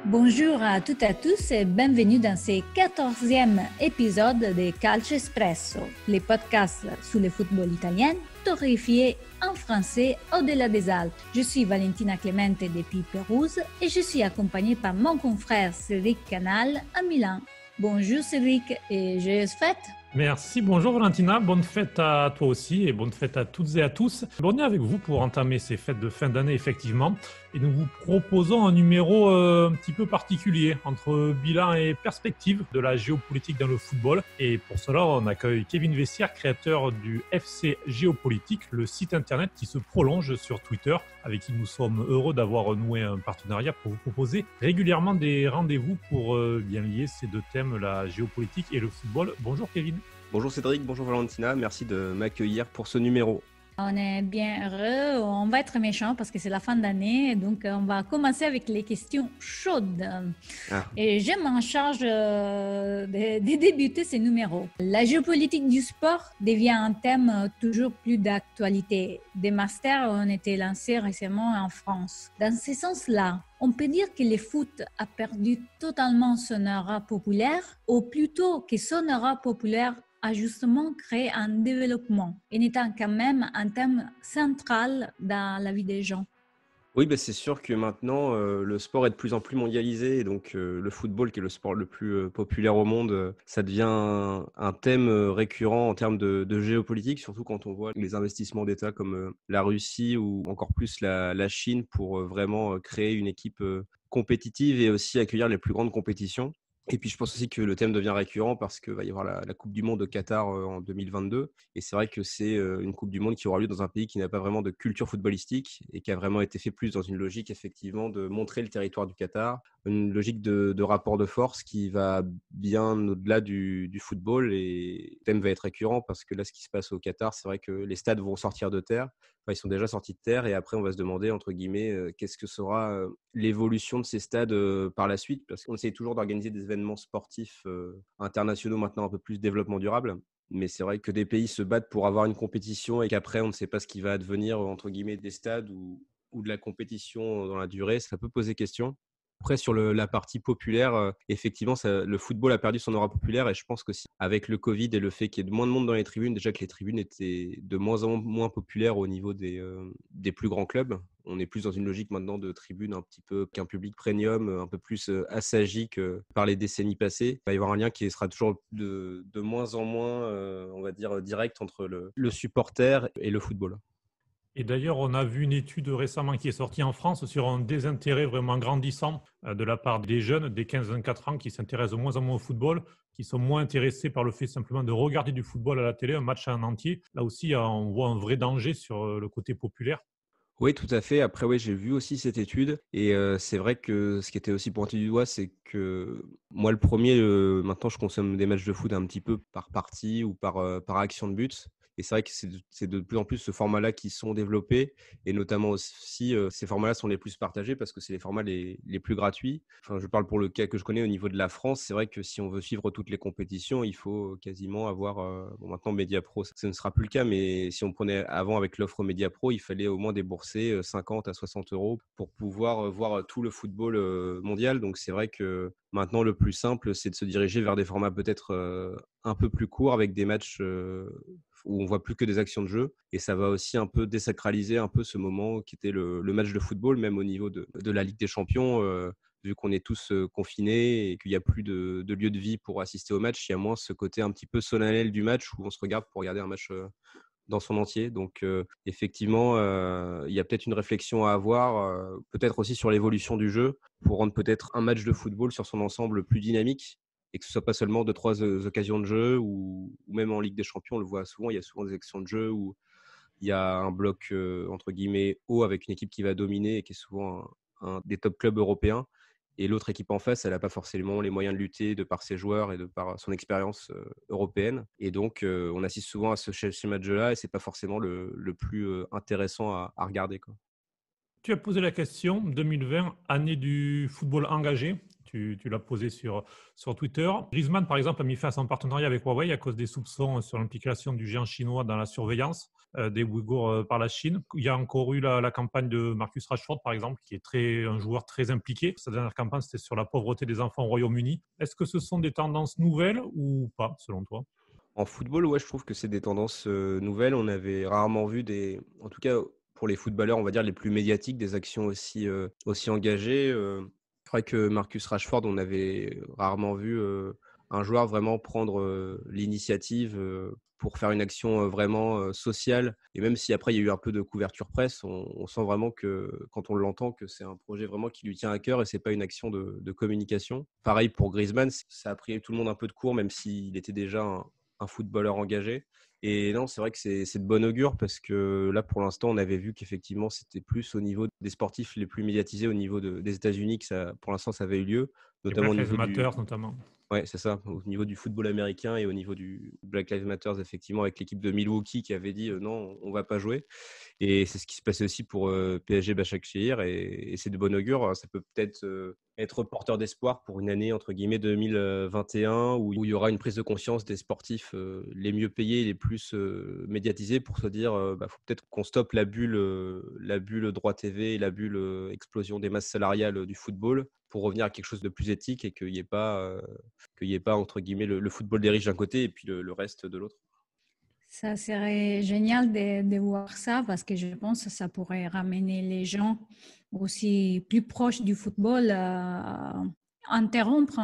Bonjour à toutes et à tous et bienvenue dans ce 14e épisode de Calcio Espresso, les podcasts sur le football italien torréfié en français au-delà des Alpes. Je suis Valentina Clemente depuis Pérouse et je suis accompagnée par mon confrère Cédric Canal à Milan. Bonjour Cédric et joyeuses fêtes! Merci, bonjour Valentina, bonne fête à toi aussi et bonne fête à toutes et à tous. On est avec vous pour entamer ces fêtes de fin d'année effectivement et nous vous proposons un numéro un petit peu particulier entre bilan et perspective de la géopolitique dans le football. Et pour cela, on accueille Kevin Vessière, créateur du FC Géopolitique, le site internet qui se prolonge sur Twitter, avec qui nous sommes heureux d'avoir noué un partenariat pour vous proposer régulièrement des rendez-vous pour bien lier ces deux thèmes, la géopolitique et le football. Bonjour Kevin. Bonjour Cédric, bonjour Valentina, merci de m'accueillir pour ce numéro. On est bien heureux, on va être méchants parce que c'est la fin d'année, donc on va commencer avec les questions chaudes. Et je m'en charge de débuter ces numéros. La géopolitique du sport devient un thème toujours plus d'actualité. Des masters ont été lancés récemment en France. Dans ce sens-là, on peut dire que le foot a perdu totalement son aura populaire, ou plutôt que son aura populaire a justement créé un développement, en étant quand même un thème central dans la vie des gens. Oui, c'est sûr que maintenant, le sport est de plus en plus mondialisé et donc le football, qui est le sport le plus populaire au monde, ça devient un thème récurrent en termes de géopolitique, surtout quand on voit les investissements d'États comme la Russie ou encore plus la Chine pour vraiment créer une équipe compétitive et aussi accueillir les plus grandes compétitions. Et puis, je pense aussi que le thème devient récurrent parce qu'il va y avoir la Coupe du Monde au Qatar en 2022. Et c'est vrai que c'est une Coupe du Monde qui aura lieu dans un pays qui n'a pas vraiment de culture footballistique et qui a vraiment été fait plus dans une logique, effectivement, de montrer le territoire du Qatar, une logique de rapport de force qui va bien au-delà du football. Et le thème va être récurrent parce que là, ce qui se passe au Qatar, c'est vrai que les stades vont sortir de terre. Enfin, ils sont déjà sortis de terre et après, on va se demander, entre guillemets, qu'est-ce que sera l'évolution de ces stades par la suite, parce qu'on essaie toujours d'organiser des événements sportifs internationaux maintenant un peu plus développement durable. Mais c'est vrai que des pays se battent pour avoir une compétition et qu'après, on ne sait pas ce qui va advenir, entre guillemets, des stades ou de la compétition dans la durée. Ça peut poser question. Après, sur la partie populaire, effectivement, le football a perdu son aura populaire et je pense que avec le Covid et le fait qu'il y ait de moins de monde dans les tribunes, déjà que les tribunes étaient de moins en moins populaires au niveau des plus grands clubs. On est plus dans une logique maintenant de tribunes un petit peu qu'un public premium, un peu plus assagi que par les décennies passées. Il va y avoir un lien qui sera toujours de moins en moins, on va dire, direct entre le supporter et le football. Et d'ailleurs, on a vu une étude récemment qui est sortie en France sur un désintérêt vraiment grandissant de la part des jeunes des 15-24 ans qui s'intéressent de moins en moins au football, qui sont moins intéressés par le fait simplement de regarder du football à la télé, un match en entier. Là aussi, on voit un vrai danger sur le côté populaire. Oui, tout à fait. Après, oui, j'ai vu aussi cette étude et c'est vrai que ce qui était aussi pointé du doigt, c'est que moi, le premier, maintenant, je consomme des matchs de foot un petit peu par partie ou par action de but. Et c'est vrai que c'est de plus en plus ce format-là qui sont développés et notamment aussi, ces formats-là sont les plus partagés parce que c'est les formats les plus gratuits. Enfin, je parle pour le cas que je connais au niveau de la France. C'est vrai que si on veut suivre toutes les compétitions, il faut quasiment avoir, bon, maintenant Mediapro, ça ne sera plus le cas, mais si on prenait avant avec l'offre Mediapro, il fallait au moins débourser 50 à 60 euros pour pouvoir voir tout le football mondial. Donc c'est vrai que maintenant, le plus simple, c'est de se diriger vers des formats peut-être un peu plus courts avec des matchs où on voit plus que des actions de jeu. Et ça va aussi un peu désacraliser un peu ce moment qui était le match de football, même au niveau de la Ligue des Champions. Vu qu'on est tous confinés et qu'il n'y a plus de lieu de vie pour assister au match, il y a moins ce côté un petit peu solennel du match où on se regarde pour regarder un match dans son entier. Donc, effectivement, il y a peut-être une réflexion à avoir, peut-être aussi sur l'évolution du jeu pour rendre peut-être un match de football sur son ensemble plus dynamique et que ce soit pas seulement 2-3 occasions de jeu ou même en Ligue des Champions, on le voit souvent, il y a souvent des actions de jeu où il y a un bloc, entre guillemets, haut avec une équipe qui va dominer et qui est souvent un des top clubs européens. Et l'autre équipe en face, elle n'a pas forcément les moyens de lutter de par ses joueurs et de par son expérience européenne. Et donc, on assiste souvent à ce match-là et ce n'est pas forcément le plus intéressant à regarder, quoi. Tu as posé la question, 2020, année du football engagé. tu l'as posé sur Twitter. Griezmann, par exemple, a mis fin à son partenariat avec Huawei à cause des soupçons sur l'implication du géant chinois dans la surveillance des Ouïghours par la Chine. Il y a encore eu la campagne de Marcus Rashford, par exemple, qui est un joueur très impliqué. Sa dernière campagne, c'était sur la pauvreté des enfants au Royaume-Uni. Est-ce que ce sont des tendances nouvelles ou pas, selon toi? En football, ouais, je trouve que c'est des tendances nouvelles. On avait rarement vu en tout cas pour les footballeurs, on va dire les plus médiatiques, des actions aussi engagées. C'est vrai que Marcus Rashford, on avait rarement vu un joueur vraiment prendre l'initiative pour faire une action vraiment sociale. Et même si après il y a eu un peu de couverture presse, on sent vraiment que quand on l'entend, que c'est un projet vraiment qui lui tient à cœur et c'est pas une action de communication. Pareil pour Griezmann, ça a pris tout le monde un peu de court, même s'il était déjà un footballeur engagé. Et non, c'est vrai que c'est de bon augure parce que là, pour l'instant, on avait vu qu'effectivement, c'était plus au niveau des sportifs les plus médiatisés au niveau des États-Unis que ça, pour l'instant, ça avait eu lieu, Les notamment Black au Lives niveau Matter, notamment. Ouais, c'est ça, au niveau du football américain et au niveau du Black Lives Matter, effectivement, avec l'équipe de Milwaukee qui avait dit non, on va pas jouer. Et c'est ce qui se passait aussi pour PSG Başakşehir et c'est de bon augure. Ça peut peut-être être porteur d'espoir pour une année entre guillemets 2021 où il y aura une prise de conscience des sportifs les mieux payés, les plus médiatisés pour se dire faut peut-être qu'on stoppe la bulle droit TV et la bulle explosion des masses salariales du football pour revenir à quelque chose de plus éthique et qu'il n'y ait pas entre guillemets le football des riches d'un côté et puis le reste de l'autre. Ça serait génial de voir ça parce que je pense que ça pourrait ramener les gens aussi plus proches du football, interrompre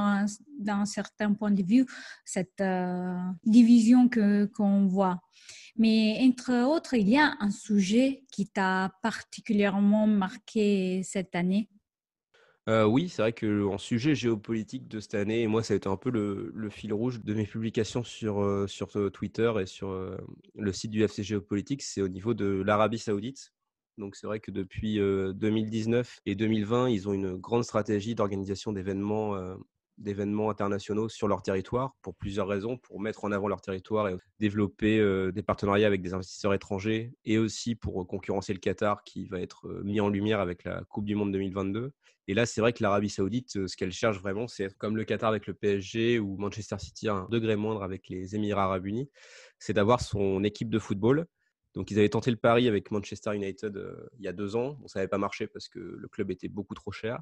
d'un certain point de vue cette division qu'on voit. Mais entre autres, il y a un sujet qui t'a particulièrement marqué cette année. Oui, c'est vrai qu'en sujet géopolitique de cette année, et moi, ça a été un peu le fil rouge de mes publications sur Twitter et sur le site du FC Géopolitique, c'est au niveau de l'Arabie Saoudite. Donc, c'est vrai que depuis 2019 et 2020, ils ont une grande stratégie d'organisation d'événements internationaux sur leur territoire pour plusieurs raisons, pour mettre en avant leur territoire et développer des partenariats avec des investisseurs étrangers et aussi pour concurrencer le Qatar qui va être mis en lumière avec la Coupe du Monde 2022. Et là, c'est vrai que l'Arabie Saoudite, ce qu'elle cherche vraiment, c'est être comme le Qatar avec le PSG ou Manchester City à un degré moindre avec les Émirats Arabes Unis, c'est d'avoir son équipe de football. Donc, ils avaient tenté le pari avec Manchester United il y a 2 ans. Bon, ça n'avait pas marché parce que le club était beaucoup trop cher.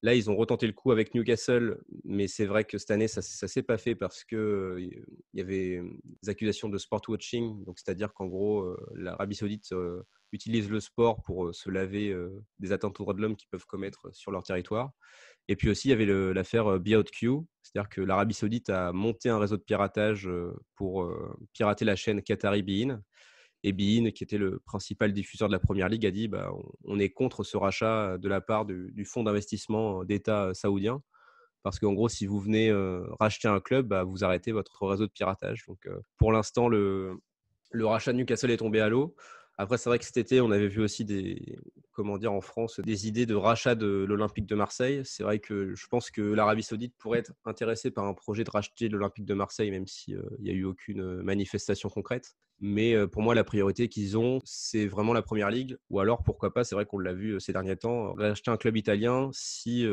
Là, ils ont retenté le coup avec Newcastle, mais c'est vrai que cette année, ça ne s'est pas fait parce qu'il y avait des accusations de sport watching, donc c'est-à-dire qu'en gros, l'Arabie Saoudite utilise le sport pour se laver des atteintes aux droits de l'homme qu'ils peuvent commettre sur leur territoire. Et puis aussi, il y avait l'affaire BeOutQ, c'est-à-dire que l'Arabie Saoudite a monté un réseau de piratage pour pirater la chaîne Qatari beIN. Et beIN, qui était le principal diffuseur de la Première Ligue, a dit on est contre ce rachat de la part du fonds d'investissement d'État saoudien. Parce qu'en gros, si vous venez racheter un club, vous arrêtez votre réseau de piratage. Donc, pour l'instant, le rachat de Newcastle est tombé à l'eau. Après, c'est vrai que cet été, on avait vu aussi en France, des idées de rachat de l'Olympique de Marseille. C'est vrai que je pense que l'Arabie Saoudite pourrait être intéressée par un projet de racheter l'Olympique de Marseille, même s'il n'y a eu aucune manifestation concrète. Mais pour moi, la priorité qu'ils ont, c'est vraiment la Première Ligue. Ou alors, pourquoi pas, c'est vrai qu'on l'a vu ces derniers temps, racheter un club italien si,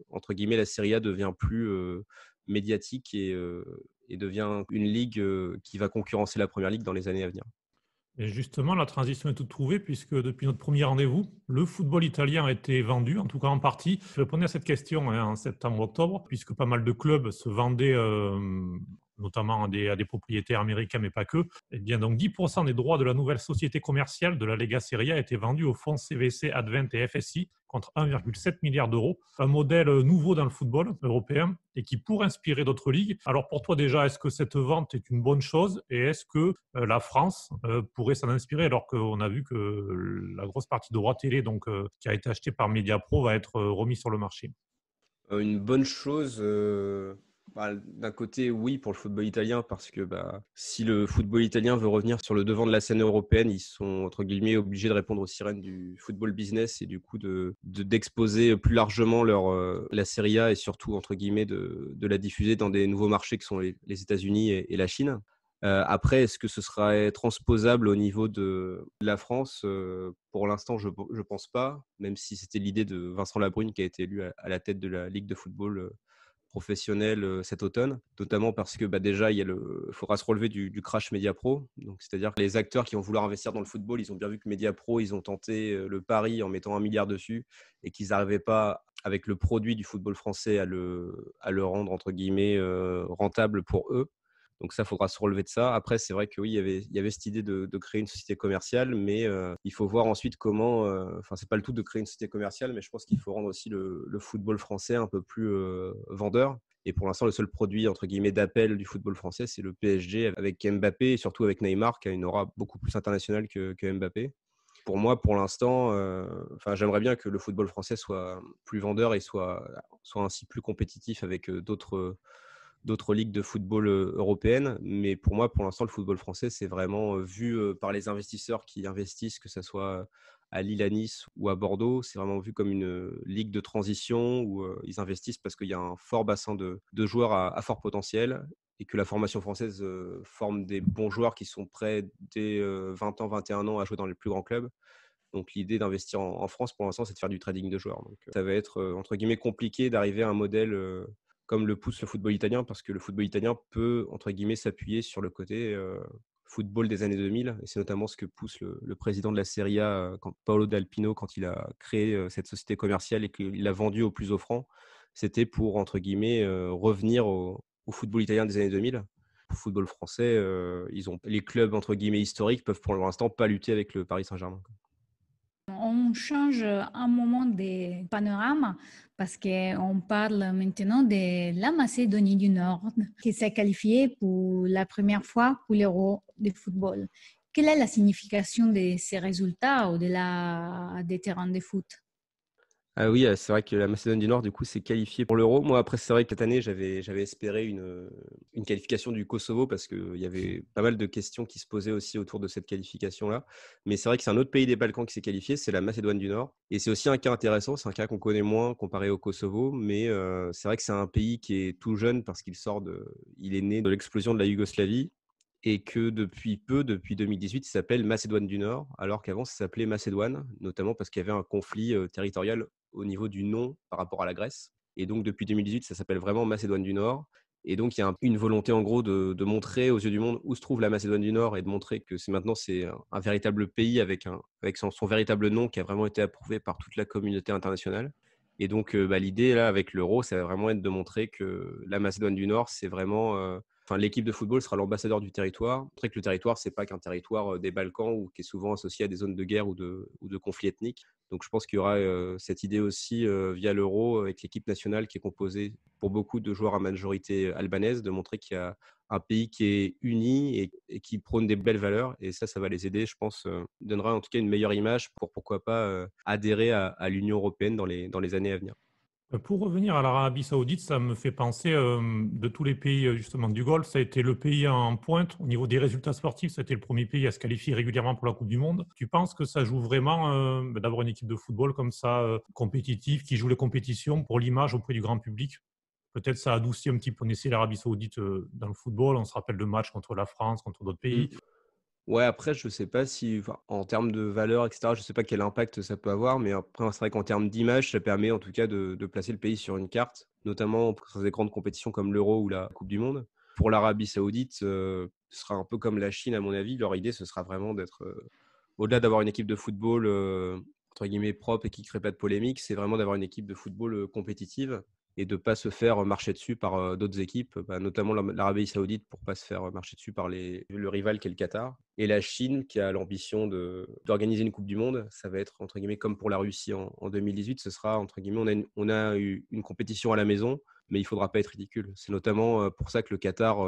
entre guillemets, la Serie A devient plus médiatique et devient une ligue qui va concurrencer la Première Ligue dans les années à venir. Et justement, la transition est toute trouvée puisque depuis notre premier rendez-vous, le football italien a été vendu, en tout cas en partie. Je répondais à cette question en septembre-octobre, puisque pas mal de clubs se vendaient notamment à des propriétaires américains, mais pas que. Eh bien, donc 10% des droits de la nouvelle société commerciale de la Lega Serie A étaient vendus au fonds CVC Advent et FSI contre 1,7 milliard d'euros. Un modèle nouveau dans le football européen et qui pourrait inspirer d'autres ligues. Alors pour toi déjà, est-ce que cette vente est une bonne chose et est-ce que la France pourrait s'en inspirer alors qu'on a vu que la grosse partie de droits télé qui a été achetée par Mediapro va être remis sur le marché? Une bonne chose, d'un côté, oui, pour le football italien, parce que si le football italien veut revenir sur le devant de la scène européenne, ils sont, entre guillemets, obligés de répondre aux sirènes du football business et du coup d'exposer plus largement la Serie A et surtout, entre guillemets, de la diffuser dans des nouveaux marchés que sont les États-Unis et la Chine. Après, est-ce que ce serait transposable au niveau de la France? Pour l'instant, je pense pas, même si c'était l'idée de Vincent Labrune qui a été élu à la tête de la Ligue de football professionnel cet automne, notamment parce que déjà, il faudra se relever du crash Mediapro. Donc, c'est-à-dire que les acteurs qui vont vouloir investir dans le football, ils ont bien vu que Mediapro, ils ont tenté le pari en mettant 1 milliard dessus et qu'ils n'arrivaient pas, avec le produit du football français, à le rendre, entre guillemets, rentable pour eux. Donc ça, il faudra se relever de ça. Après, c'est vrai que oui, il y avait cette idée de créer une société commerciale, mais il faut voir ensuite comment… Enfin, c'est pas le tout de créer une société commerciale, mais je pense qu'il faut rendre aussi le football français un peu plus vendeur. Et pour l'instant, le seul produit, entre guillemets, d'appel du football français, c'est le PSG avec Mbappé et surtout avec Neymar, qui a une aura beaucoup plus internationale que Mbappé. Pour moi, pour l'instant, j'aimerais bien que le football français soit plus vendeur et soit ainsi plus compétitif avec d'autres ligues de football européennes. Mais pour moi, pour l'instant, le football français, c'est vraiment vu par les investisseurs qui investissent, que ce soit à Lille, à Nice ou à Bordeaux. C'est vraiment vu comme une ligue de transition où ils investissent parce qu'il y a un fort bassin de joueurs à fort potentiel et que la formation française forme des bons joueurs qui sont prêts dès 20 ans, 21 ans à jouer dans les plus grands clubs. Donc l'idée d'investir en France, pour l'instant, c'est de faire du trading de joueurs. Donc ça va être, entre guillemets, compliqué d'arriver à un modèle comme le pousse le football italien, parce que le football italien peut, entre guillemets, s'appuyer sur le côté football des années 2000. Et c'est notamment ce que pousse le président de la Serie A, Paolo D'Alpino, quand il a créé cette société commerciale et qu'il l'a vendue au plus offrant. C'était pour, entre guillemets, revenir au football italien des années 2000. Au football français, les clubs, entre guillemets, historiques peuvent pour l'instant pas lutter avec le Paris Saint-Germain. On change un moment de panorama parce qu'on parle maintenant de la Macédonie du Nord qui s'est qualifiée pour la première fois pour l'Euro de football. Quelle est la signification de ces résultats au-delà des terrains de foot? Ah oui, c'est vrai que la Macédoine du Nord, du coup, s'est qualifiée pour l'Euro. Moi, après, c'est vrai que cette année, j'avais espéré une qualification du Kosovo parce qu'il y avait pas mal de questions qui se posaient aussi autour de cette qualification-là. Mais c'est vrai que c'est un autre pays des Balkans qui s'est qualifié, c'est la Macédoine du Nord. Et c'est aussi un cas intéressant, c'est un cas qu'on connaît moins comparé au Kosovo, mais c'est vrai que c'est un pays qui est tout jeune parce il est né de l'explosion de la Yougoslavie. Et que depuis 2018, il s'appelle Macédoine du Nord, alors qu'avant, ça s'appelait Macédoine, notamment parce qu'il y avait un conflit territorial au niveau du nom par rapport à la Grèce. Et donc, depuis 2018, ça s'appelle vraiment Macédoine du Nord. Et donc, il y a une volonté, en gros, de montrer aux yeux du monde où se trouve la Macédoine du Nord et de montrer que c'est un véritable pays avec son véritable nom qui a vraiment été approuvé par toute la communauté internationale. Et donc, l'idée, là, avec l'Euro, ça va vraiment être de montrer que la Macédoine du Nord, c'est vraiment… l'équipe de football sera l'ambassadeur du territoire. Montrer que le territoire, c'est pas qu'un territoire des Balkans ou qui est souvent associé à des zones de guerre ou de conflits ethniques. Donc, je pense qu'il y aura cette idée aussi via l'Euro avec l'équipe nationale qui est composée pour beaucoup de joueurs à majorité albanaise, de montrer qu'il y a un pays qui est uni et qui prône des belles valeurs. Et ça va les aider, je pense, donnera en tout cas une meilleure image pour pourquoi pas adhérer à l'Union européenne dans les années à venir. Pour revenir à l'Arabie Saoudite, ça me fait penser de tous les pays justement du Golfe, ça a été le pays en pointe au niveau des résultats sportifs, ça a été le premier pays à se qualifier régulièrement pour la Coupe du Monde. Tu penses que ça joue vraiment d'avoir une équipe de football comme ça, compétitive, qui joue les compétitions pour l'image auprès du grand public? Peut-être ça adoucit un petit peu, on essaie l'Arabie Saoudite dans le football, on se rappelle de matchs contre la France, contre d'autres pays. Ouais, après, je sais pas si, en termes de valeur, etc., je sais pas quel impact ça peut avoir, mais après, c'est vrai qu'en termes d'image, ça permet en tout cas de placer le pays sur une carte, notamment sur des grandes compétitions comme l'Euro ou la Coupe du Monde. Pour l'Arabie Saoudite, ce sera un peu comme la Chine, à mon avis. Leur idée, ce sera vraiment d'être, au-delà d'avoir une équipe de football, entre guillemets, propre et qui ne crée pas de polémique, c'est vraiment d'avoir une équipe de football compétitive et de ne pas se faire marcher dessus par d'autres équipes, notamment l'Arabie Saoudite pour ne pas se faire marcher dessus par le rival qui est le Qatar. Et la Chine qui a l'ambition d'organiser une Coupe du Monde, ça va être entre guillemets comme pour la Russie en 2018, ce sera entre guillemets, on a eu une compétition à la maison, mais il ne faudra pas être ridicule. C'est notamment pour ça que le Qatar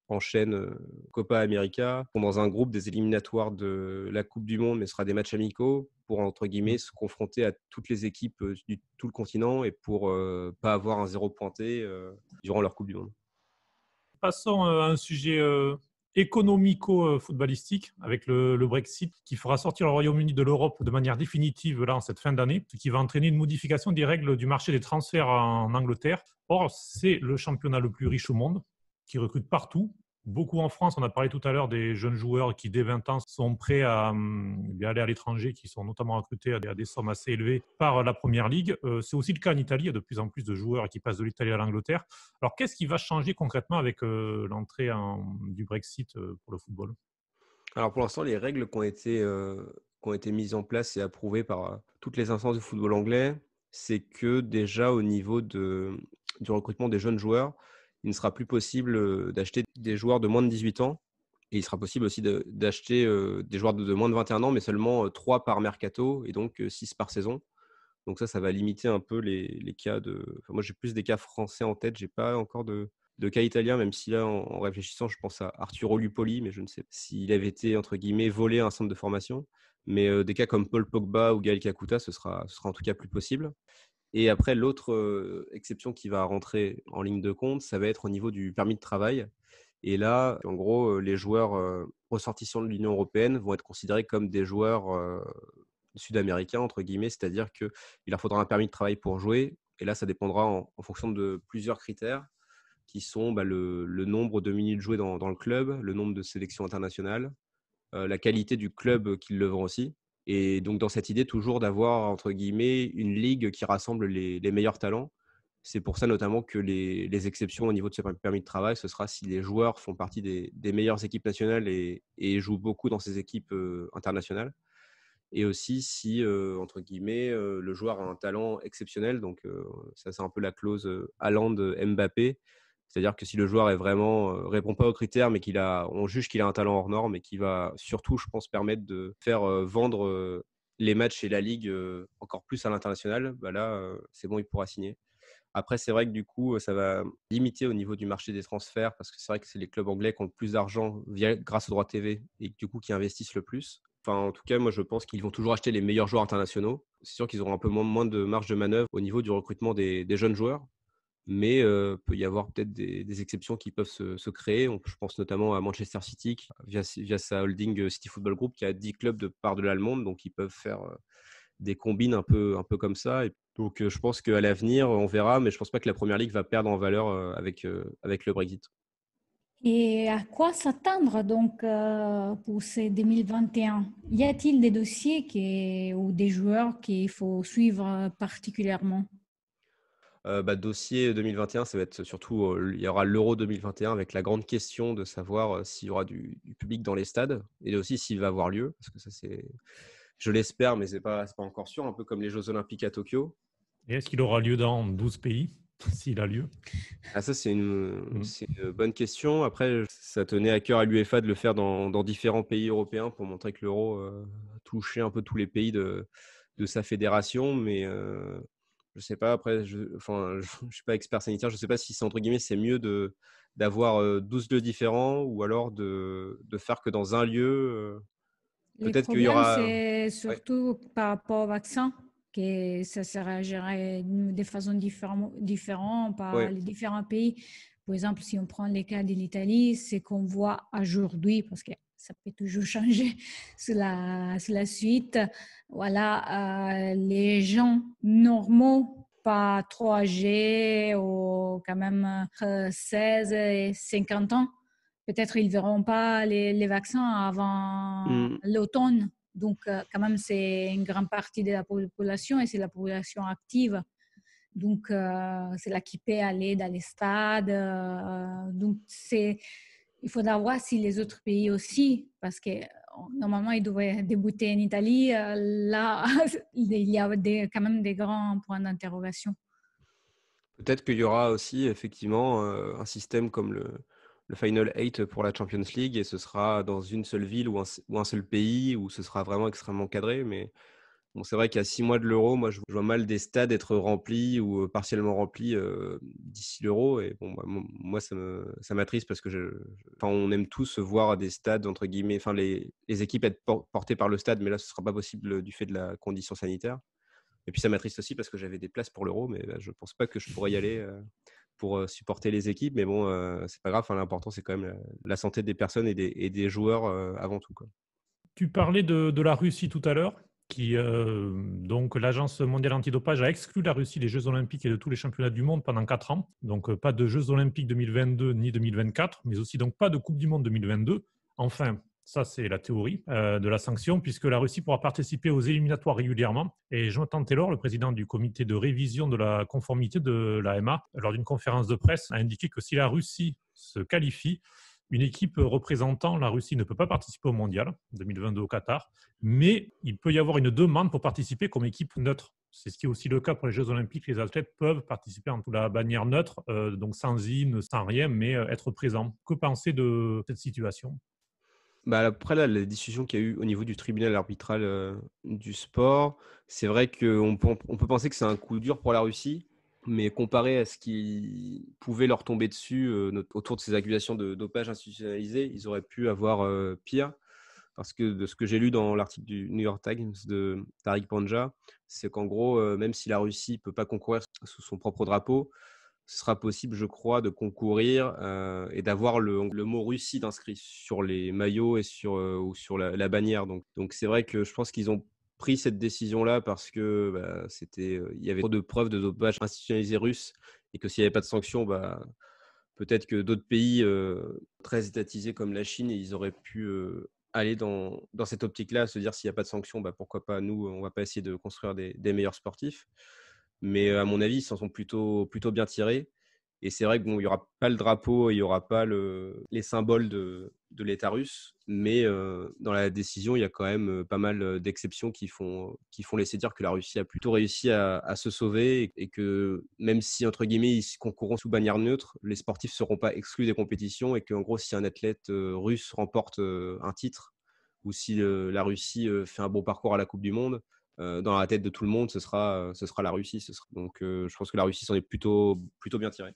enchaîne Copa América, sont dans un groupe des éliminatoires de la Coupe du Monde, mais ce sera des matchs amicaux pour, entre guillemets, se confronter à toutes les équipes de tout le continent et pour pas avoir un zéro pointé durant leur Coupe du Monde. Passons à un sujet économico-footballistique avec le Brexit qui fera sortir le Royaume-Uni de l'Europe de manière définitive là, en cette fin d'année, ce qui va entraîner une modification des règles du marché des transferts en Angleterre. Or, c'est le championnat le plus riche au monde, qui recrute partout. beaucoup en France. On a parlé tout à l'heure des jeunes joueurs qui, dès 20 ans, sont prêts à aller à l'étranger, qui sont notamment recrutés à des sommes assez élevées par la Première Ligue. C'est aussi le cas en Italie. Il y a de plus en plus de joueurs qui passent de l'Italie à l'Angleterre. Alors, qu'est-ce qui va changer concrètement avec l'entrée du Brexit pour le football? Alors pour l'instant, les règles qui ont été mises en place et approuvées par toutes les instances du football anglais, c'est que déjà au niveau du recrutement des jeunes joueurs, il ne sera plus possible d'acheter des joueurs de moins de 18 ans. Et il sera possible aussi d'acheter des joueurs de moins de 21 ans, mais seulement 3 par mercato et donc 6 par saison. Donc ça va limiter un peu les cas de. Enfin, moi, j'ai plus des cas français en tête. J'ai pas encore de cas italiens, même si là, en réfléchissant, je pense à Arturo Lupoli, mais je ne sais pas s'il avait été, entre guillemets, volé à un centre de formation. Mais des cas comme Paul Pogba ou Gaël Kakuta, ce sera en tout cas plus possible. Et après, l'autre exception qui va rentrer en ligne de compte, ça va être au niveau du permis de travail. Et là, en gros, les joueurs ressortissants de l'Union européenne vont être considérés comme des joueurs sud-américains, entre guillemets, c'est-à-dire qu'il leur faudra un permis de travail pour jouer. Et là, ça dépendra en fonction de plusieurs critères qui sont le nombre de minutes jouées dans le club, le nombre de sélections internationales, la qualité du club qui le vend aussi. Et donc, dans cette idée, toujours d'avoir, entre guillemets, une ligue qui rassemble les meilleurs talents. C'est pour ça notamment que les exceptions au niveau de ce permis de travail, ce sera si les joueurs font partie des meilleures équipes nationales et jouent beaucoup dans ces équipes internationales. Et aussi si, entre guillemets, le joueur a un talent exceptionnel. Donc, ça, c'est un peu la clause Haaland-Mbappé. C'est-à-dire que si le joueur est vraiment répond pas aux critères, mais on juge qu'il a un talent hors norme et qui va surtout, je pense, permettre de faire vendre les matchs et la ligue encore plus à l'international, bah là, c'est bon, il pourra signer. Après, c'est vrai que du coup, ça va limiter au niveau du marché des transferts parce que c'est vrai que c'est les clubs anglais qui ont le plus d'argent grâce aux droits TV et du coup qui investissent le plus. Enfin, en tout cas, moi, je pense qu'ils vont toujours acheter les meilleurs joueurs internationaux. C'est sûr qu'ils auront un peu moins de marge de manœuvre au niveau du recrutement des jeunes joueurs, mais peut y avoir peut-être des exceptions qui peuvent se créer. Je pense notamment à Manchester City, via sa holding City Football Group, qui a 10 clubs de part de l'allemande, donc ils peuvent faire des combines un peu comme ça. Et donc, je pense qu'à l'avenir, on verra, mais je ne pense pas que la Première Ligue va perdre en valeur avec le Brexit. Et à quoi s'attendre donc pour ces 2021? Y a-t-il des dossiers ou des joueurs qu'il faut suivre particulièrement? Dossier 2021, ça va être surtout, il y aura l'Euro 2021 avec la grande question de savoir s'il y aura du public dans les stades et aussi s'il va avoir lieu, parce que ça, je l'espère, mais c'est pas encore sûr, un peu comme les Jeux Olympiques à Tokyo. Et est-ce qu'il aura lieu dans 12 pays, s'il a lieu? Ah, ça, c'est une bonne question. Après, ça tenait à cœur à l'UEFA de le faire dans différents pays européens pour montrer que l'Euro touchait un peu tous les pays de sa fédération. Mais je ne sais pas, après, je ne suis pas expert sanitaire. Je ne sais pas si c'est, entre guillemets, c'est mieux d'avoir 12 lieux différents ou alors de faire que dans un lieu. Les Peut-être qu'il y problèmes, aura. c'est Ouais, surtout par rapport au vaccin, que ça sera géré de façon différente par ouais. les différents pays. Par exemple, si on prend les cas de l'Italie, c'est qu'on voit aujourd'hui, parce que ça peut toujours changer sur la suite, voilà, les gens normaux, pas trop âgés, ou quand même entre 16 et 50 ans, peut-être ils ne verront pas les vaccins avant Hmm. l'automne. Donc, quand même, c'est une grande partie de la population et c'est la population active. Donc, c'est là qui peut aller dans les stades. Donc, il faudra voir si les autres pays aussi, parce que normalement, ils devraient débuter en Italie. Là, il y a quand même des grands points d'interrogation. Peut-être qu'il y aura aussi effectivement un système comme le Final 8 pour la Champions League et ce sera dans une seule ville ou un seul pays où ce sera vraiment extrêmement cadré. Mais bon, c'est vrai qu'à 6 mois de l'Euro, moi je vois mal des stades être remplis ou partiellement remplis d'ici l'Euro. Et bon, moi ça m'attriste parce que enfin, on aime tous voir des stades, entre guillemets, enfin les équipes être portées par le stade, mais là ce ne sera pas possible du fait de la condition sanitaire. Et puis ça m'attriste aussi parce que j'avais des places pour l'Euro, mais je ne pense pas que je pourrais y aller pour supporter les équipes. Mais bon, c'est pas grave. Enfin, l'important, c'est quand même la santé des personnes et des joueurs avant tout, quoi. Tu parlais de la Russie tout à l'heure. Donc l'Agence mondiale antidopage a exclu la Russie des Jeux olympiques et de tous les championnats du monde pendant 4 ans. Donc pas de Jeux olympiques 2022 ni 2024, mais aussi donc pas de Coupe du monde 2022. Enfin, ça c'est la théorie de la sanction, puisque la Russie pourra participer aux éliminatoires régulièrement. Et Jonathan Taylor, le président du comité de révision de la conformité de l'AMA, lors d'une conférence de presse, a indiqué que si la Russie se qualifie, une équipe représentant la Russie ne peut pas participer au mondial 2022 au Qatar, mais il peut y avoir une demande pour participer comme équipe neutre. C'est ce qui est aussi le cas pour les Jeux Olympiques. Les athlètes peuvent participer en tout la bannière neutre, donc sans hymne, sans rien, mais être présents. Que penser de cette situation ? Après, là, la discussion qu'il y a eu au niveau du tribunal arbitral du sport, c'est vrai qu'on peut penser que c'est un coup dur pour la Russie, mais comparé à ce qui pouvait leur tomber dessus autour de ces accusations de dopage institutionnalisé, ils auraient pu avoir pire. Parce que de ce que j'ai lu dans l'article du New York Times de Tariq Panja, c'est qu'en gros, même si la Russie ne peut pas concourir sous son propre drapeau, ce sera possible, je crois, de concourir et d'avoir le mot Russie d'inscrit sur les maillots et ou sur la bannière. Donc c'est vrai que je pense qu'ils ont pris cette décision-là parce que il y avait trop de preuves de dopage institutionnalisé russe et que s'il n'y avait pas de sanctions, peut-être que d'autres pays très étatisés comme la Chine, ils auraient pu aller dans cette optique-là, se dire s'il n'y a pas de sanctions, pourquoi pas nous, on ne va pas essayer de construire des meilleurs sportifs. Mais à mon avis, ils s'en sont plutôt bien tirés. Et c'est vrai qu'il n'y aura pas le drapeau, il n'y aura pas les symboles de l'État russe. Mais dans la décision, il y a quand même pas mal d'exceptions qui font laisser dire que la Russie a plutôt réussi à se sauver et que même si, entre guillemets, ils concourront sous bannière neutre, les sportifs ne seront pas exclus des compétitions et qu'en gros, si un athlète russe remporte un titre ou si la Russie fait un bon parcours à la Coupe du Monde, dans la tête de tout le monde, ce sera la Russie. Donc, je pense que la Russie s'en est plutôt bien tirée.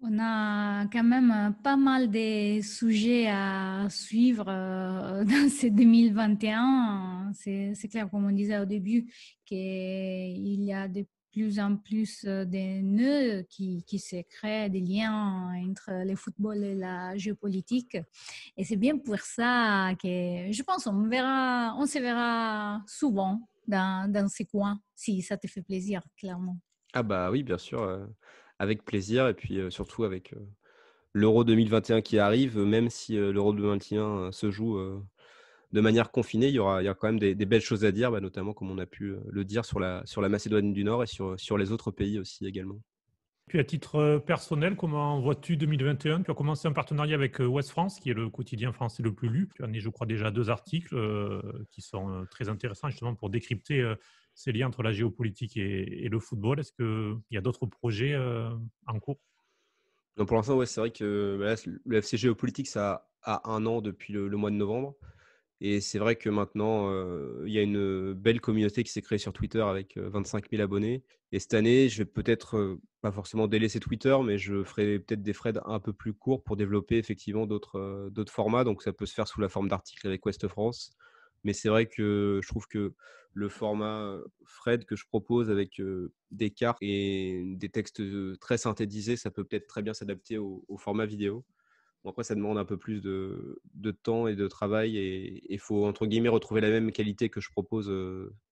On a quand même pas mal de sujets à suivre dans ce 2021. C'est clair, comme on disait au début, qu'il y a de plus en plus de nœuds qui se créent, des liens entre le football et la géopolitique. Et c'est bien pour ça que je pense on se verra souvent dans ces coins, si ça te fait plaisir, clairement. Ah oui, bien sûr, avec plaisir. Et puis surtout avec l'Euro 2021 qui arrive, même si l'Euro 2021 se joue de manière confinée, il y a quand même des belles choses à dire, notamment comme on a pu le dire sur la Macédoine du Nord et sur les autres pays aussi également. Puis à titre personnel, comment vois-tu 2021 ? Tu as commencé un partenariat avec Ouest France, qui est le quotidien français le plus lu. Tu en as, je crois, déjà 2 articles qui sont très intéressants justement pour décrypter ces liens entre la géopolitique et le football. Est-ce qu'il y a d'autres projets en cours ? Donc pour l'instant, ouais, c'est vrai que le FC Géopolitique, ça a 1 an depuis le mois de novembre. Et c'est vrai que maintenant, il y a une belle communauté qui s'est créée sur Twitter avec 25 000 abonnés. Et cette année, je vais peut-être pas forcément délaisser Twitter, mais je ferai peut-être des threads un peu plus courts pour développer effectivement d'autres formats. Donc ça peut se faire sous la forme d'articles avec Ouest France. Mais c'est vrai que je trouve que le format thread que je propose avec des cartes et des textes très synthétisés, ça peut peut-être très bien s'adapter au format vidéo. Bon, après, ça demande un peu plus de temps et de travail et il faut, entre guillemets, retrouver la même qualité que je propose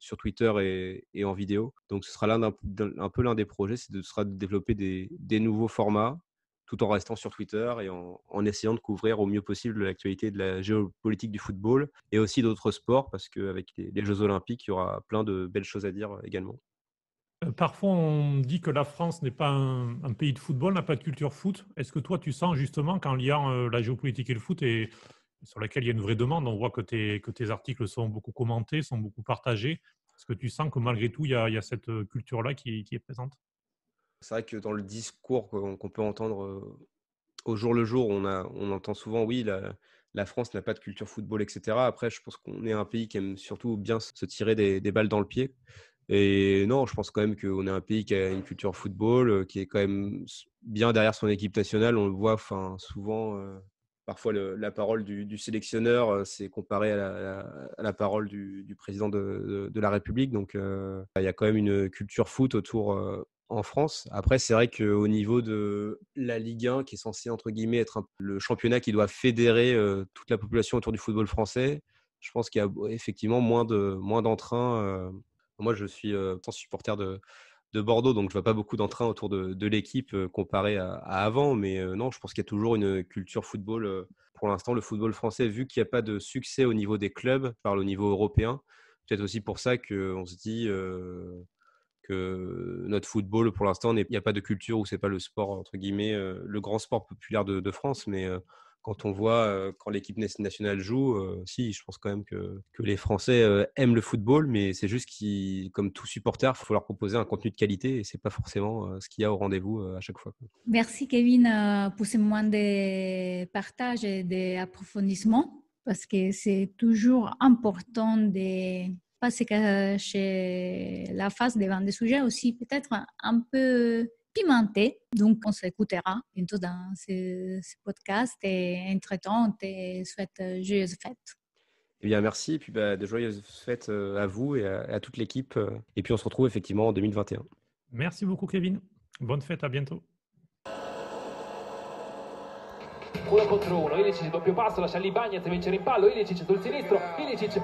sur Twitter et en vidéo. Donc, ce sera un peu l'un des projets, sera de développer des nouveaux formats tout en restant sur Twitter et en essayant de couvrir au mieux possible l'actualité de la géopolitique du football et aussi d'autres sports parce qu'avec les Jeux Olympiques, il y aura plein de belles choses à dire également. Parfois, on dit que la France n'est pas un pays de football, n'a pas de culture foot. Est-ce que toi, tu sens justement qu'en liant la géopolitique et le foot, et sur laquelle il y a une vraie demande, on voit que tes articles sont beaucoup commentés, sont beaucoup partagés. Est-ce que tu sens que malgré tout, il y a cette culture-là qui est présente ? C'est vrai que dans le discours qu'on peut entendre au jour le jour, on entend souvent, oui, la France n'a pas de culture football, etc. Après, je pense qu'on est un pays qui aime surtout bien se tirer des balles dans le pied. Et non, je pense quand même qu'on est un pays qui a une culture football, qui est quand même bien derrière son équipe nationale. On le voit souvent, parfois la parole du sélectionneur, c'est comparé à la parole du président de la République. Donc, il y a quand même une culture foot autour en France. Après, c'est vrai qu'au niveau de la Ligue 1, qui est censée, entre guillemets, être le championnat qui doit fédérer toute la population autour du football français, Je pense qu'il y a effectivement moins d'entrain. Moi, je suis tant supporter de Bordeaux, donc je vois pas beaucoup d'entrain autour de l'équipe comparé à avant. Mais non, je pense qu'il y a toujours une culture football. Pour l'instant, le football français, vu qu'il n'y a pas de succès au niveau des clubs, je parle au niveau européen, peut-être aussi pour ça qu'on se dit que notre football, pour l'instant, il n'y a pas de culture où c'est pas le sport, entre guillemets, le grand sport populaire de France. Mais quand on voit quand l'équipe nationale joue, si, je pense quand même que les Français aiment le football, mais c'est juste qu'ils, comme tout supporter, il faut leur proposer un contenu de qualité et c'est pas forcément ce qu'il y a au rendez-vous à chaque fois. Merci Kevin pour ce moment de partage et d'approfondissement parce que c'est toujours important de pas se cacher la face devant des sujets aussi peut-être un peu pimentés. Donc on s'écoutera bientôt dans ce podcast et entre-temps on te souhaite joyeuses fêtes. Eh bien, merci et puis de joyeuses fêtes à vous et à toute l'équipe. Et puis on se retrouve effectivement en 2021. Merci beaucoup, Kevin. Bonne fête, à bientôt. 1 contro 1, Ilicic doppio passo, lascia lì Bagnez, vince il rimpallo, Ilicic sul sinistro, Ilicic,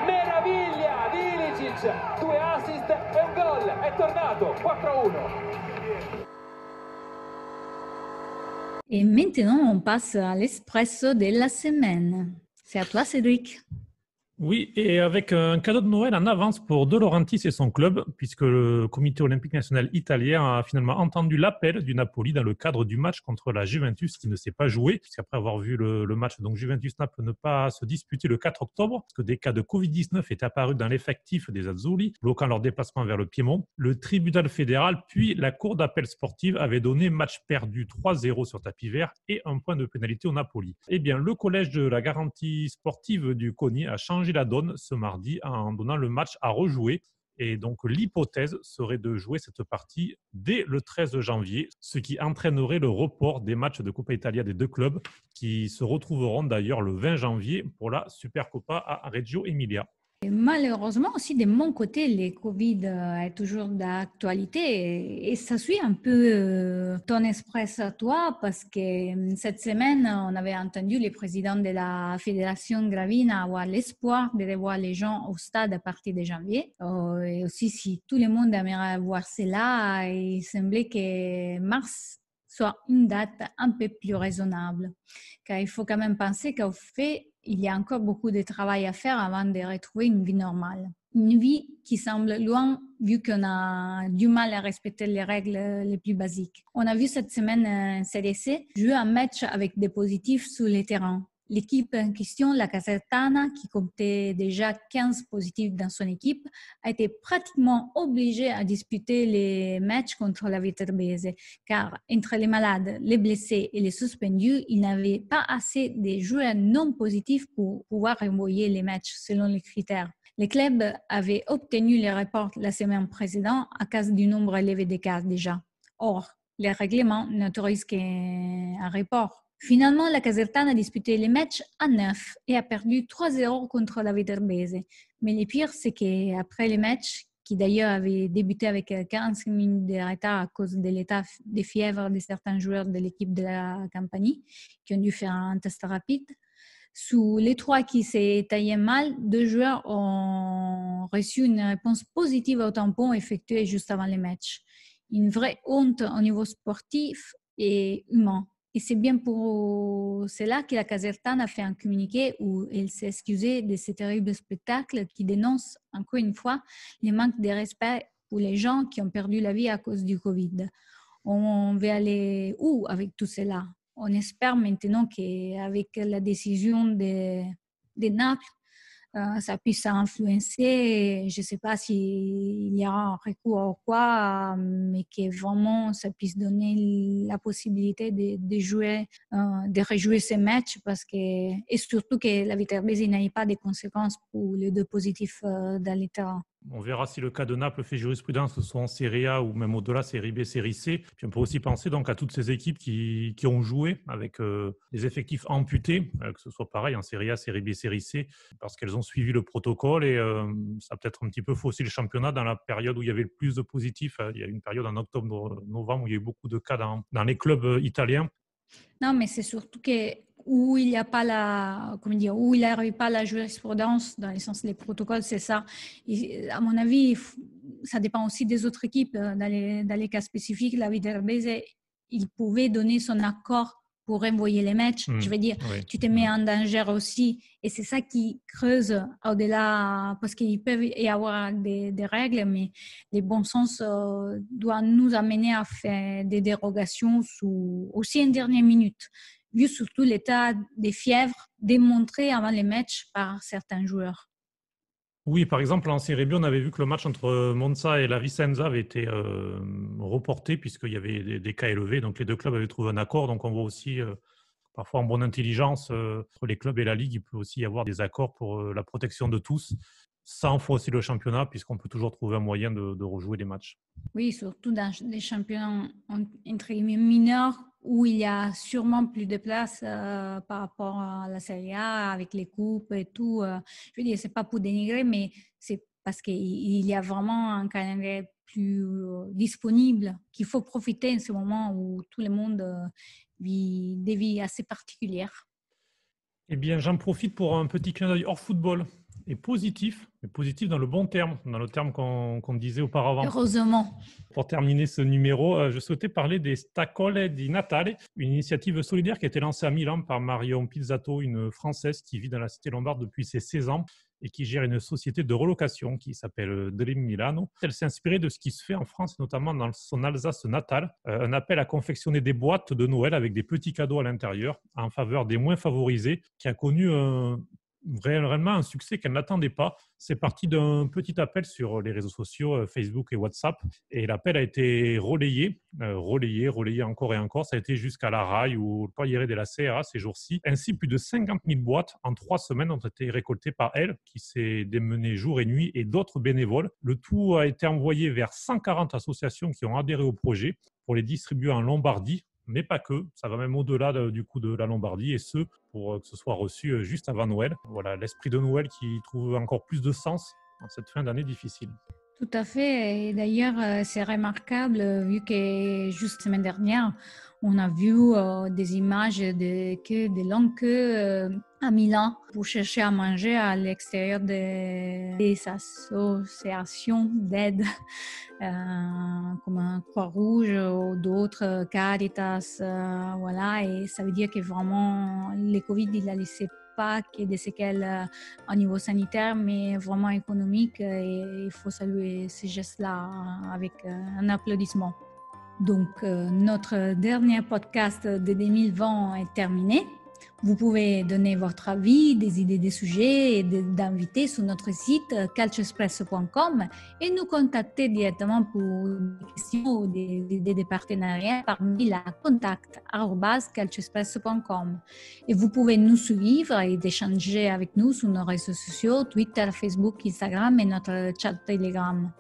meraviglia di Ilicic, 2 assist e un gol, è tornato, 4-1. Et maintenant, on passe à l'espresso de la semaine. C'est à toi, Cédric. Oui, et avec un cadeau de Noël en avance pour De Laurentiis et son club, puisque le comité olympique national italien a finalement entendu l'appel du Napoli dans le cadre du match contre la Juventus qui ne s'est pas joué, puisqu'après avoir vu le match, donc Juventus-Naples ne pas se disputer le 4 octobre, parce que des cas de Covid-19 étaient apparus dans l'effectif des Azzurri, bloquant leur déplacement vers le Piémont. Le tribunal fédéral, puis la cour d'appel sportive avaient donné match perdu 3-0 sur tapis vert et un point de pénalité au Napoli. Eh bien, le collège de la garantie sportive du CONI a changé la donne ce mardi en donnant le match à rejouer. Et donc, l'hypothèse serait de jouer cette partie dès le 13 janvier, ce qui entraînerait le report des matchs de Coppa Italia des deux clubs qui se retrouveront d'ailleurs le 20 janvier pour la Supercoppa à Reggio Emilia. Et malheureusement aussi de mon côté, le Covid est toujours d'actualité et ça suit un peu ton express à toi parce que cette semaine, on avait entendu le président de la Fédération Gravina avoir l'espoir de revoir les gens au stade à partir de janvier. Et aussi, si tout le monde aimerait voir cela, il semblait que mars soit une date un peu plus raisonnable. Car il faut quand même penser qu'au fait, il y a encore beaucoup de travail à faire avant de retrouver une vie normale. Une vie qui semble loin vu qu'on a du mal à respecter les règles les plus basiques. On a vu cette semaine CDC jouer un match avec des positifs sur le terrain. L'équipe en question, la Casertana, qui comptait déjà 15 positifs dans son équipe, a été pratiquement obligée à disputer les matchs contre la Viterbese, car entre les malades, les blessés et les suspendus, il n'avait pas assez de joueurs non positifs pour pouvoir envoyer les matchs selon les critères. Les clubs avaient obtenu les reports la semaine précédente à cause du nombre élevé de cas déjà. Or, les règlements n'autorisent qu'un report. Finalement, la Casertana a disputé les matchs à 9 et a perdu 3-0 contre la Viterbese. Mais le pire, c'est qu'après les matchs, qui d'ailleurs avaient débuté avec 15 minutes de retard à cause de l'état de fièvre de certains joueurs de l'équipe de la Campanie, qui ont dû faire un test rapide, sous les 3 qui s'est taillé mal, 2 joueurs ont reçu une réponse positive au tampon effectué juste avant les matchs. Une vraie honte au niveau sportif et humain. Et c'est bien pour cela que la Casertana a fait un communiqué où elle s'est excusée de ce terrible spectacle qui dénonce encore une fois le manque de respect pour les gens qui ont perdu la vie à cause du Covid. On va aller où avec tout cela? On espère maintenant qu'avec la décision de Naples, ça puisse influencer. Je ne sais pas s'il y aura un recours ou quoi, mais que vraiment ça puisse donner la possibilité de jouer, de rejouer ces matchs et surtout que la Viterbese n'ait pas de conséquences pour les 2 positifs dans les terrains. On verra si le cas de Naples fait jurisprudence, que ce soit en Serie A ou même au-delà, Série B, Série C. Puis on peut aussi penser donc à toutes ces équipes qui ont joué avec des effectifs amputés, que ce soit pareil en Serie A, Série B, Série C, parce qu'elles ont suivi le protocole et ça a peut-être un petit peu faussé le championnat dans la période où il y avait le plus de positifs. Il y a eu une période en octobre-novembre où il y a eu beaucoup de cas dans les clubs italiens. Non, mais c'est surtout que où il n'y a pas où il n'arrive pas la jurisprudence, dans le sens des protocoles, c'est ça. Et à mon avis, ça dépend aussi des autres équipes. Dans les cas spécifiques, la Viterbese, il pouvait donner son accord pour envoyer les matchs. Je veux dire, tu te mets en danger aussi. Et c'est ça qui creuse au-delà, parce qu'il peut y avoir des règles, mais le bon sens doit nous amener à faire des dérogations aussi en dernière minute, vu surtout l'état des fièvres démontré avant les matchs par certains joueurs. Oui, par exemple, en Serie B, on avait vu que le match entre Monza et la Vicenza avait été reporté puisqu'il y avait des cas élevés. Donc, les deux clubs avaient trouvé un accord. Donc, on voit aussi, parfois en bonne intelligence, entre les clubs et la Ligue, il peut aussi y avoir des accords pour la protection de tous, sans fausser le championnat, puisqu'on peut toujours trouver un moyen de rejouer les matchs. Oui, surtout dans les championnats entre guillemets mineurs, où il y a sûrement plus de place par rapport à la Serie A, avec les coupes et tout. Je veux dire, c'est pas pour dénigrer, mais c'est parce qu'il y a vraiment un calendrier plus disponible, qu'il faut profiter en ce moment où tout le monde vit des vies assez particulières. Eh bien, j'en profite pour un petit clin d'œil hors football et positif, mais positif dans le bon terme, dans le terme qu'on disait auparavant. Heureusement. Pour terminer ce numéro, je souhaitais parler des Staccole di Natale, une initiative solidaire qui a été lancée à Milan par Marion Pizzato, une Française qui vit dans la cité lombarde depuis ses 16 ans et qui gère une société de relocation qui s'appelle Dream Milano. Elle s'est inspirée de ce qui se fait en France, notamment dans son Alsace natale, un appel à confectionner des boîtes de Noël avec des petits cadeaux à l'intérieur en faveur des moins favorisés, qui a connu réellement un succès qu'elle n'attendait pas. C'est parti d'un petit appel sur les réseaux sociaux, Facebook et WhatsApp, et l'appel a été relayé encore et encore. Ça a été jusqu'à la RAI ou le Corriere della Sera ces jours-ci. Ainsi, plus de 50 000 boîtes en 3 semaines ont été récoltées par elle, qui s'est démenée jour et nuit, et d'autres bénévoles. Le tout a été envoyé vers 140 associations qui ont adhéré au projet pour les distribuer en Lombardie, mais pas que, ça va même au-delà du coup de la Lombardie, et ce, pour que ce soit reçu juste avant Noël. Voilà, l'esprit de Noël qui trouve encore plus de sens en cette fin d'année difficile. Tout à fait, et d'ailleurs c'est remarquable vu que juste la semaine dernière, on a vu des images de longues queues à Milan pour chercher à manger à l'extérieur des associations d'aide comme Croix-Rouge ou d'autres, Caritas, voilà. Et ça veut dire que vraiment le Covid, il a laissé pas que des séquelles au niveau sanitaire, mais vraiment économique, et il faut saluer ces gestes-là avec un applaudissement. Donc, notre dernier podcast de 2020 est terminé. Vous pouvez donner votre avis, des idées de sujets et d'invités sur notre site calcioespresso.com et nous contacter directement pour des questions ou des idées de partenariat par mail à contact@calcioespresso.com. Et vous pouvez nous suivre et échanger avec nous sur nos réseaux sociaux, Twitter, Facebook, Instagram et notre chat Telegram.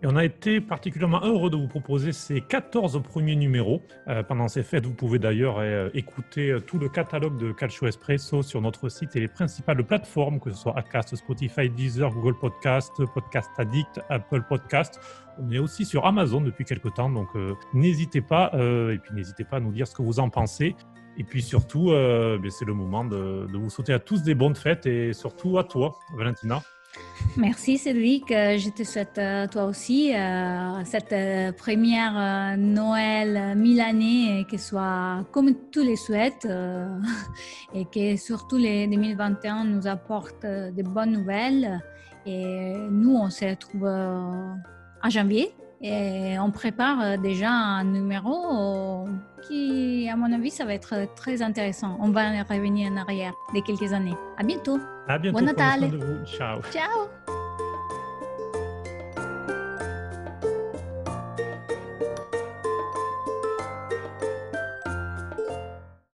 Et on a été particulièrement heureux de vous proposer ces 14 premiers numéros. Pendant ces fêtes, vous pouvez d'ailleurs écouter tout le catalogue de Calcio Espresso sur notre site et les principales plateformes, que ce soit Acast, Spotify, Deezer, Google Podcast, Podcast Addict, Apple Podcast. On est aussi sur Amazon depuis quelques temps, donc n'hésitez pas. Et puis n'hésitez pas à nous dire ce que vous en pensez. Et puis surtout, c'est le moment de vous souhaiter à tous des bonnes fêtes, et surtout à toi, Valentina. Merci Cédric, je te souhaite toi aussi cette première Noël milanais, que soit comme tous les souhaitent et que surtout les 2021 nous apporte de bonnes nouvelles. Et nous, on se retrouve en janvier et on prépare déjà un numéro qui, à mon avis, ça va être très intéressant. On va revenir en arrière de quelques années. À bientôt. À bientôt. Buon Natale. Prenez soin de vous. Ciao. Ciao.